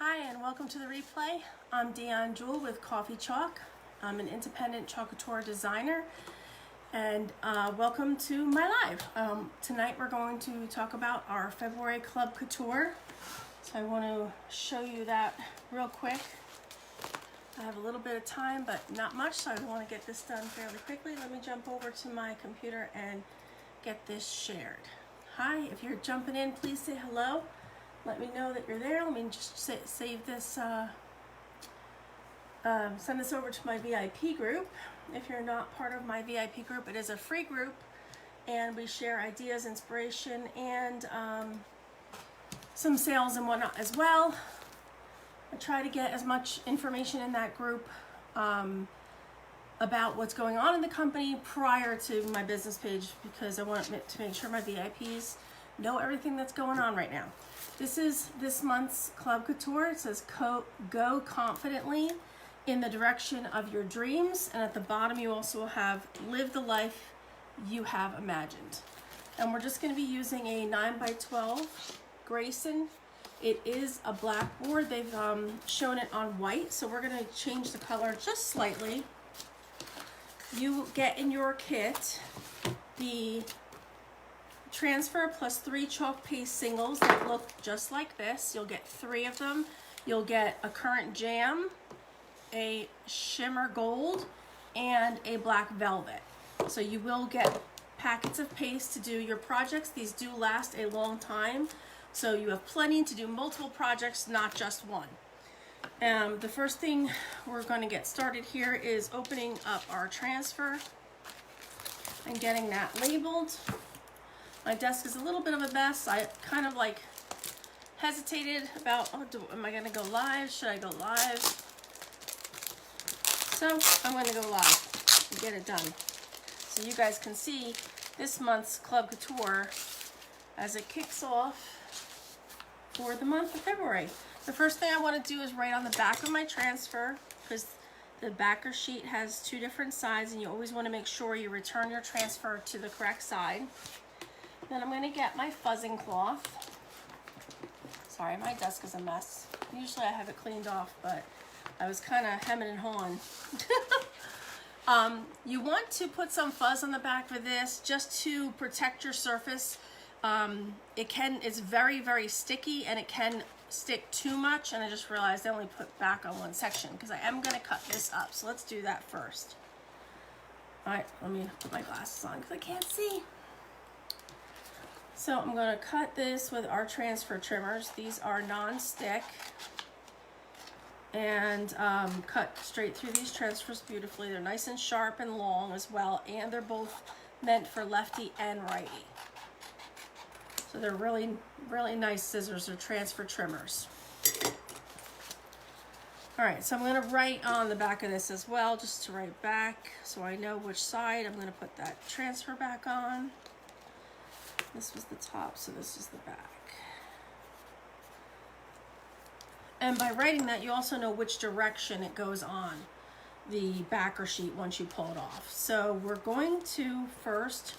Hi, and welcome to the replay. I'm Deanne Jewell with Coffee Chalk. I'm an independent Chalk Couture designer, and welcome to my live. Tonight we're going to talk about our February Club Couture. So I want to show you that real quick. I have a little bit of time, but not much, so I want to get this done fairly quickly. Let me jump over to my computer and get this shared. Hi, if you're jumping in, please say hello. Let me know that you're there. Let me just save this, send this over to my VIP group. If you're not part of my VIP group, it is a free group, and we share ideas, inspiration, and some sales and whatnot as well. I try to get as much information in that group about what's going on in the company prior to my business page, because I want to make sure my VIPs know everything that's going on right now. This is this month's Club Couture. It says go confidently in the direction of your dreams, and at the bottom you also have live the life you have imagined. And we're just going to be using a 9x12 Grayson. It is a black board. They've shown it on white, so we're going to change the color just slightly. You get in your kit the transfer plus 3 chalk paste singles that look just like this. You'll get 3 of them. You'll get a current jam, a shimmer gold, and a black velvet. So you will get packets of paste to do your projects. These do last a long time, so you have plenty to do multiple projects, not just one. The first thing we're going to get started here is opening up our transfer and getting that labeled. My desk is a little bit of a mess. I kind of like hesitated about, am I gonna go live? Should I go live? So I'm gonna go live and get it done. So you guys can see this month's Club Couture as it kicks off for the month of February. The first thing I wanna do is write on the back of my transfer, because the backer sheet has 2 different sides, and you always wanna make sure you return your transfer to the correct side. Then I'm going to get my fuzzing cloth. Sorry, my desk is a mess. Usually I have it cleaned off, but I was kind of hemming and hawing. You want to put some fuzz on the back for this just to protect your surface. It's very, very sticky, and it can stick too much. And I just realized I only put back on one section because I am going to cut this up. So let's do that first. All right, let me put my glasses on because I can't see. So I'm going to cut this with our transfer trimmers. These are non-stick, and cut straight through these transfers beautifully. They're nice and sharp and long as well, and they're both meant for lefty and righty. So they're really, really nice scissors. They're transfer trimmers. All right, so I'm going to write on the back of this as well, just to write back so I know which side I'm going to put that transfer back on. This was the top, so this is the back. And by writing that, you also know which direction it goes on the backer sheet once you pull it off. So we're going to first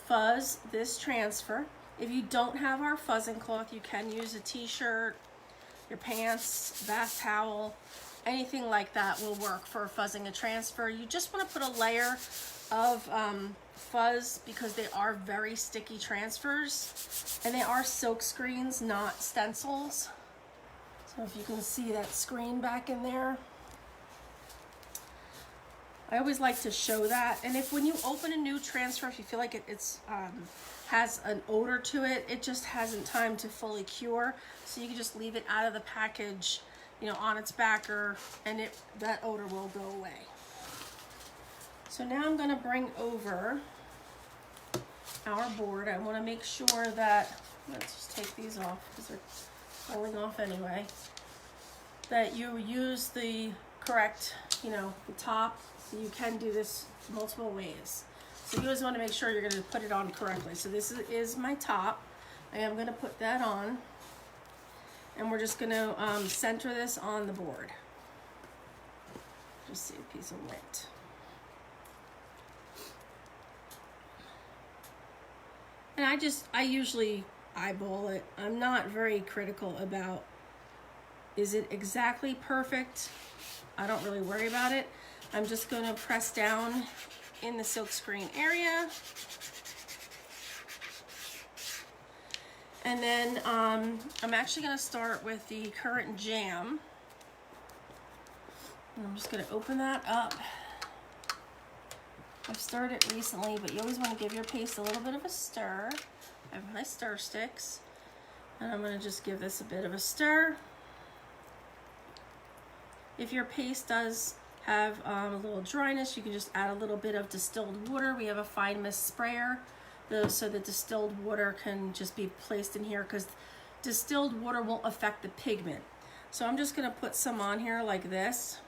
fuzz this transfer. If you don't have our fuzzing cloth, you can use a t-shirt, your pants, bath towel, anything like that will work for fuzzing a transfer. You just want to put a layer of fuzz because they are very sticky transfers, and they are silk screens, not stencils. So if you can see that screen back in there, I always like to show that. And if when you open a new transfer, if you feel like it's has an odor to it, it just hasn't time to fully cure, so you can just leave it out of the package, you know, on its backer, and that odor will go away. So now I'm going to bring over our board. I want to make sure that, let's just take these off because they're falling off anyway, that you use the correct, you know, the top, so you can do this multiple ways. So you always want to make sure you're going to put it on correctly. So this is my top. I am going to put that on, and we're just going to center this on the board. Just see a piece of white. And I usually eyeball it. I'm not very critical about Is it exactly perfect? I don't really worry about it. I'm just going to press down in the silkscreen area. And then I'm actually going to start with the current jam. And I'm just going to open that up. I've stirred it recently, but you always want to give your paste a little bit of a stir. I have my stir sticks. And I'm going to just give this a bit of a stir. If your paste does have a little dryness, you can just add a little bit of distilled water. We have a fine mist sprayer, so the distilled water can just be placed in here because distilled water won't affect the pigment. So I'm just going to put some on here like this.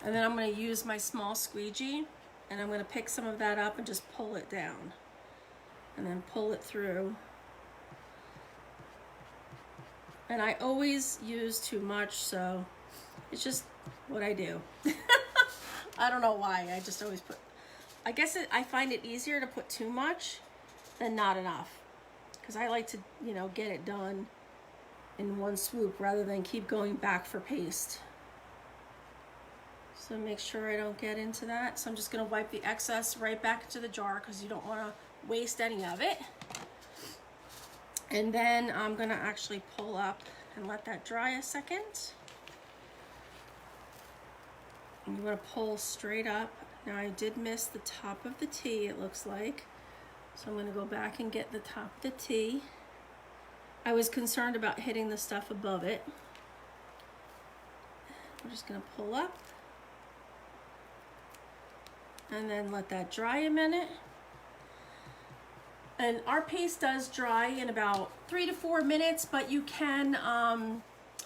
And then I'm going to use my small squeegee and I'm going to pick some of that up and just pull it down. And then pull it through. And I always use too much, so it's just what I do. I don't know why, I just always put, I guess I find it easier to put too much than not enough. Because I like to, you know, get it done in one swoop rather than keep going back for paste. So make sure I don't get into that. So I'm just gonna wipe the excess right back into the jar because you don't wanna waste any of it. And then I'm gonna actually pull up and let that dry a second. And you wanna pull straight up. Now I did miss the top of the T, it looks like. So I'm gonna go back and get the top of the T. I was concerned about hitting the stuff above it. I'm just gonna pull up. And then let that dry a minute. And our paste does dry in about 3 to 4 minutes, but you can, oh,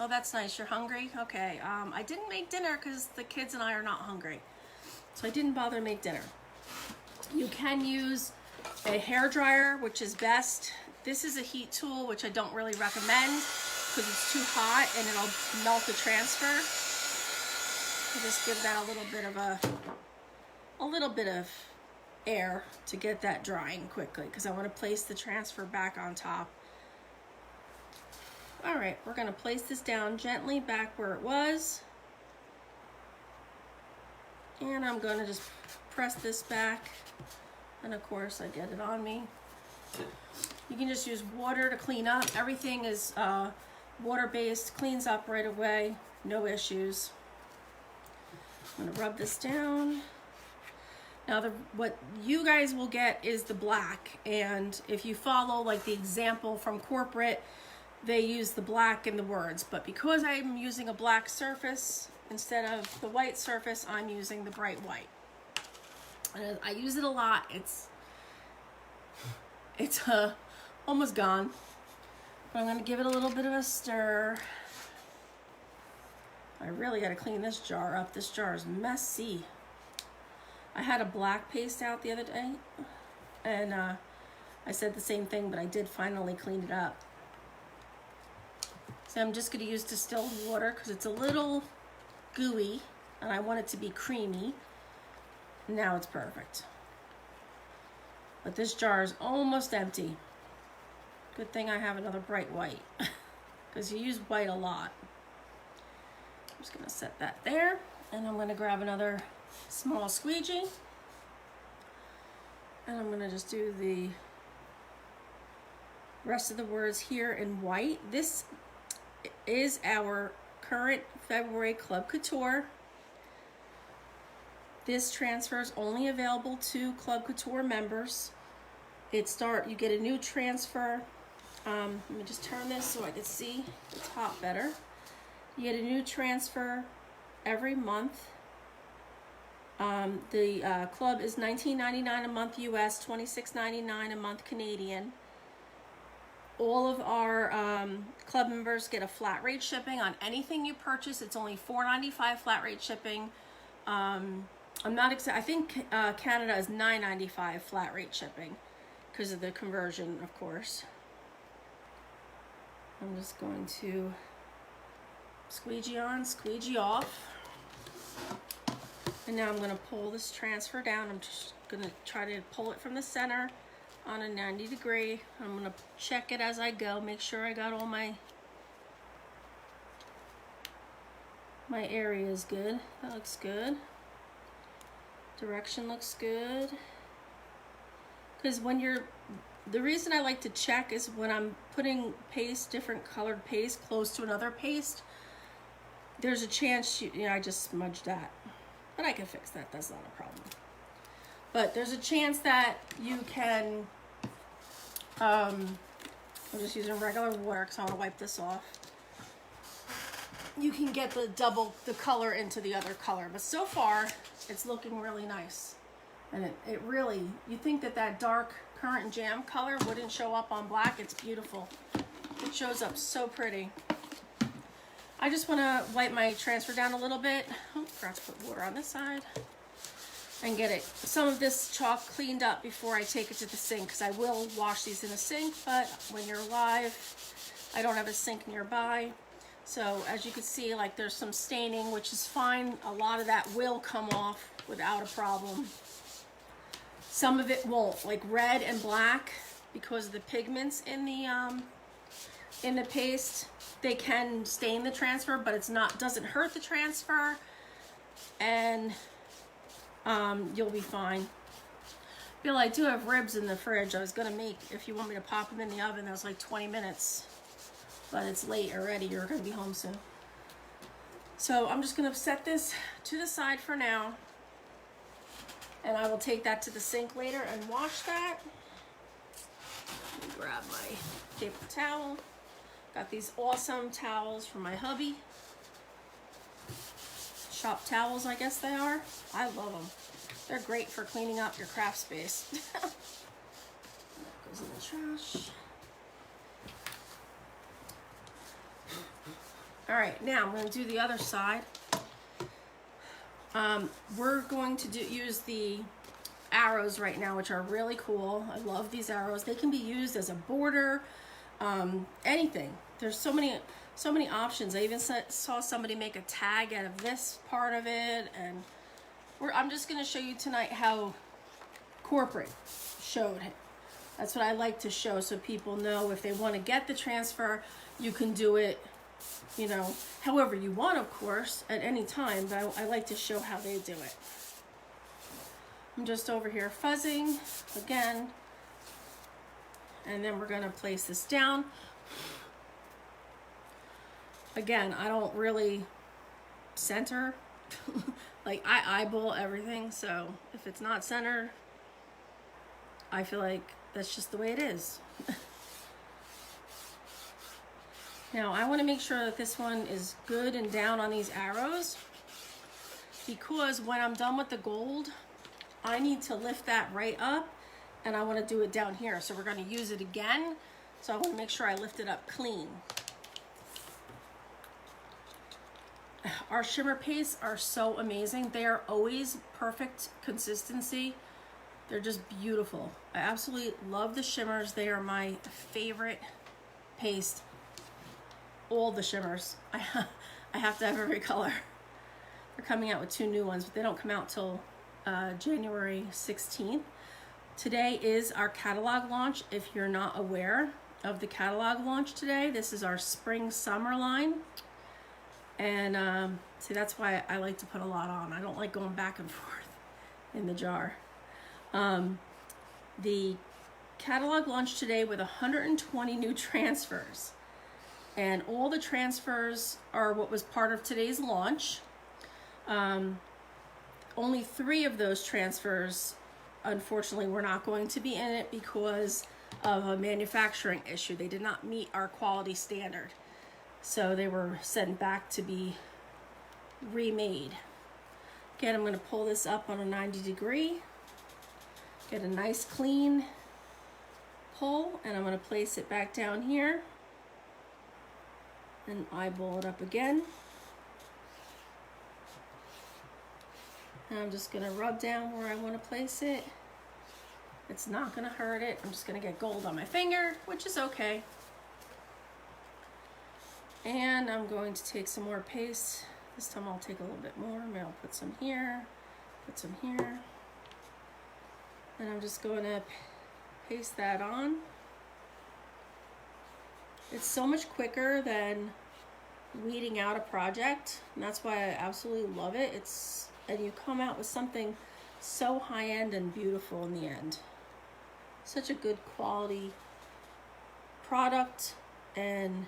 that's nice, you're hungry? Okay, I didn't make dinner because the kids and I are not hungry. So I didn't bother to make dinner. You can use a hair dryer, which is best. This is a heat tool, which I don't really recommend because it's too hot and it'll melt the transfer. So just give that a little bit of air to get that drying quickly because I want to place the transfer back on top. All right, we're going to place this down gently back where it was. And I'm going to just press this back. And of course I get it on me. You can just use water to clean up. Everything is water-based, cleans up right away, no issues. I'm going to rub this down. Now what you guys will get is the black, and if you follow like the example from corporate, they use the black in the words, but because I'm using a black surface instead of the white surface, I'm using the bright white. And I use it a lot. It's almost gone, but I'm going to give it a little bit of a stir. I really got to clean this jar up. This jar is messy. I had a black paste out the other day, and I said the same thing, but I did finally clean it up. So I'm just going to use distilled water because it's a little gooey, and I want it to be creamy. Now it's perfect. But this jar is almost empty. Good thing I have another bright white, because you use white a lot. I'm just going to set that there, and I'm going to grab another small squeegee, and I'm going to just do the rest of the words here in white. This is our current February Club Couture. This transfer is only available to Club Couture members. You get a new transfer. Let me just turn this so I can see the top better. You get a new transfer every month. The club is $19.99 a month US, $26.99 a month Canadian. All of our club members get a flat rate shipping on anything you purchase. It's only $4.95 flat rate shipping. I'm not exact. I think Canada is $9.95 flat rate shipping because of the conversion, of course. I'm just going to squeegee on, squeegee off. And now I'm going to pull this transfer down. I'm just going to try to pull it from the center on a 90 degree. I'm going to check it as I go, make sure I got all my my area is good. That looks good. Direction looks good. Because when you're, the reason I like to check is when I'm putting paste, different colored paste close to another paste, there's a chance, you know, I just smudged that. But I can fix that, that's not a problem. But there's a chance that you can, I'm just using regular water because I want to wipe this off. You can get the color into the other color. But so far, it's looking really nice. And it really, you think that dark Currant and Jam color wouldn't show up on black. It's beautiful. It shows up so pretty. I just want to wipe my transfer down a little bit. Oh, forgot to put water on this side. And get some of this chalk cleaned up before I take it to the sink, because I will wash these in the sink, but when you're live, I don't have a sink nearby. So as you can see, like, there's some staining, which is fine. A lot of that will come off without a problem. Some of it won't, like red and black, because of the pigments in the paste, they can stain the transfer, but it's not, doesn't hurt the transfer, and you'll be fine. Bill, I do have ribs in the fridge. I was gonna make, if you want me to pop them in the oven, that was like 20 minutes, but it's late already. You're gonna be home soon. So I'm just gonna set this to the side for now, and I will take that to the sink later and wash that. Let me grab my paper towel. Got these awesome towels from my hubby. Shop towels, I guess they are. I love them. They're great for cleaning up your craft space. That goes in the trash. All right, now I'm going to do the other side. We're going to use the arrows right now, which are really cool. I love these arrows. They can be used as a border, anything. There's so many options. I even saw somebody make a tag out of this part of it, and I'm just going to show you tonight how corporate showed it. That's what I like to show, so people know if they want to get the transfer, you can do it, you know, however you want, of course, at any time, but I like to show how they do it. I'm just over here fuzzing again, and then we're going to place this down. Again, I don't really center. Like, I eyeball everything, so if it's not centered, I feel like that's just the way it is. Now, I want to make sure that this one is good and down on these arrows, because when I'm done with the gold, I need to lift that right up, and I want to do it down here. So we're going to use it again, so I want to make sure I lift it up clean. Our shimmer pastes are so amazing. They are always perfect consistency. They're just beautiful. I absolutely love the shimmers. They are my favorite paste. All the shimmers. I have to have every color. They're coming out with 2 new ones, but they don't come out till January 16th. Today is our catalog launch. If you're not aware of the catalog launch today, this is our spring summer line. And see, that's why I like to put a lot on. I don't like going back and forth in the jar. The catalog launched today with 120 new transfers. And all the transfers are what was part of today's launch. Only 3 of those transfers, unfortunately, were not going to be in it because of a manufacturing issue. They did not meet our quality standard. So they were sent back to be remade. Again, I'm going to pull this up on a 90 degree. Get a nice clean pull, and I'm going to place it back down here. And eyeball it up again. And I'm just going to rub down where I want to place it. It's not going to hurt it. I'm just going to get gold on my finger, which is okay. And I'm going to take some more paste. This time I'll take a little bit more. Maybe I'll put some here, put some here. And I'm just going to paste that on. It's so much quicker than weeding out a project, and that's why I absolutely love it. And you come out with something so high-end and beautiful in the end. Such a good quality product and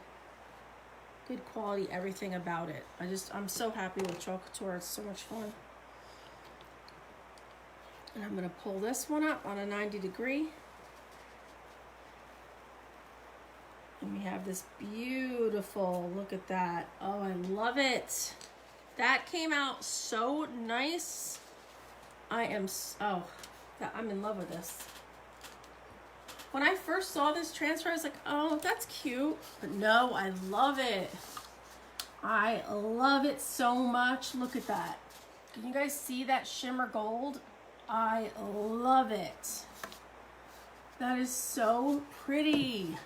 good quality everything about it. I'm so happy with Chalk Couture. It's so much fun. And I'm going to pull this one up on a 90 degree. And we have this beautiful, look at that. Oh, I love it. That came out so nice. I'm in love with this. When I first saw this transfer, I was like, oh, that's cute. But no, I love it. I love it so much. Look at that. Can you guys see that shimmer gold? I love it. That is so pretty.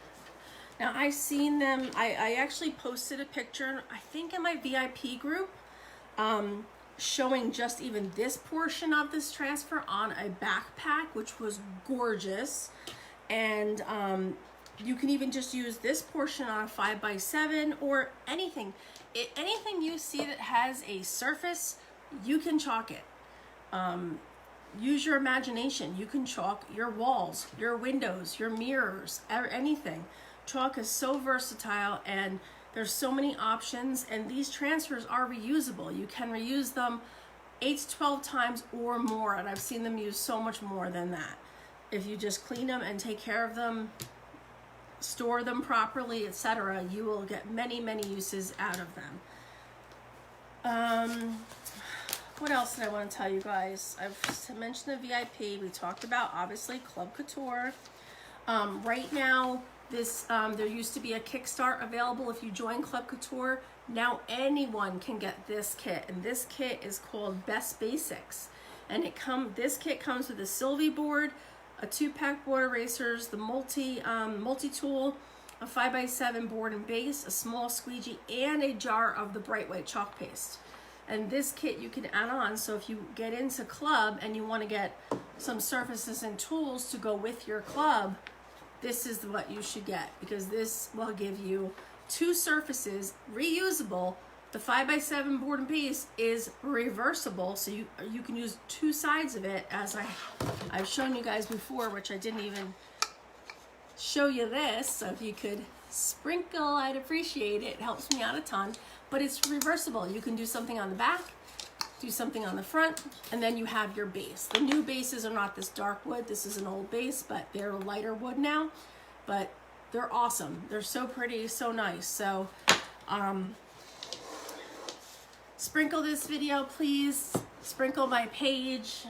Now, I've seen them. I actually posted a picture, I think in my VIP group, showing just even this portion of this transfer on a backpack, which was gorgeous. And you can even just use this portion on a 5x7 or anything. Anything you see that has a surface, you can chalk it. Use your imagination. You can chalk your walls, your windows, your mirrors, anything. Chalk is so versatile, and there's so many options, and these transfers are reusable. You can reuse them 8 to 12 times or more, and I've seen them use so much more than that. If you just clean them and take care of them, store them properly, etc., you will get many, many uses out of them. What else did I want to tell you guys? I've mentioned the VIP. We talked about, obviously, Club Couture. Right now, there used to be a Kickstart available if you join Club Couture. Now anyone can get this kit, and this kit is called Best Basics. And this kit comes with a Sylvie board, a 2-pack board erasers, the multi-tool, a 5x7 board and base, a small squeegee, and a jar of the bright white chalk paste. And this kit you can add on, so if you get into club and you want to get some surfaces and tools to go with your club, this is what you should get, because this will give you 2 surfaces, reusable. The 5x7 board and base is reversible, so you can use 2 sides of it, as I've shown you guys before, which I didn't even show you this. So if you could sprinkle, I'd appreciate it. It helps me out a ton. But it's reversible. You can do something on the back, do something on the front, and then you have your base. The new bases are not this dark wood. This is an old base, but they're lighter wood now. But they're awesome. They're so pretty, so nice. So sprinkle this video, please. Sprinkle my page.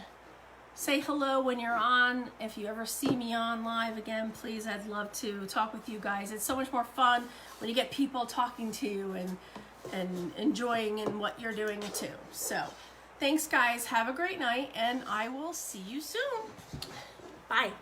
Say hello when you're on. If you ever see me on live again, please, I'd love to talk with you guys. It's so much more fun when you get people talking to you and enjoying in what you're doing too. So thanks guys, have a great night, and I will see you soon. Bye.